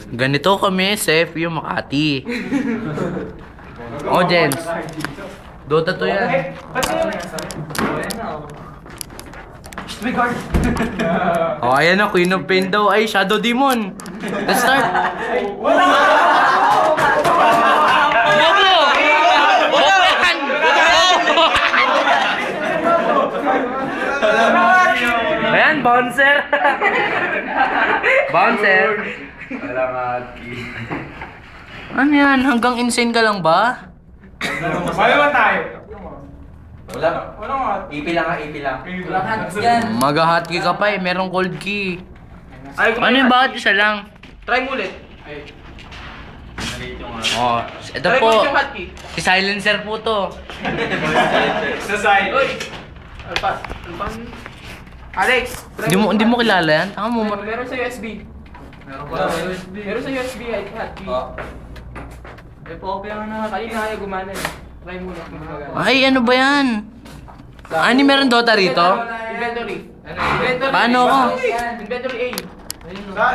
Ganito kami sa FU Makati. Jens. Dota to yan. Ayan na, Queen of Pain daw. Ay, Shadow Demon. Let's start. Ayan, bouncer. Bouncer. Ano yan? Hanggang insane ka lang ba? Wala ba tayo? Wala nga. Ipi lang. Wala hats dyan. Mag-hotkey ka pa eh. Merong cold key. Ano yung bakit isa lang? Try mo ulit. Ito Try po. mo yung hotkey. Si Silencer po to. Sa side. Uy! Alex! Hindi mo kilala yan? Tanga mo. Meron sa USB. Meron sa USB hotkey. Okay lang na. Kanina kaya gumana eh. Try mo lang. Ay, ano ba yan? Ani meron Dota rito? Inventory. Paano ako? Inventory A.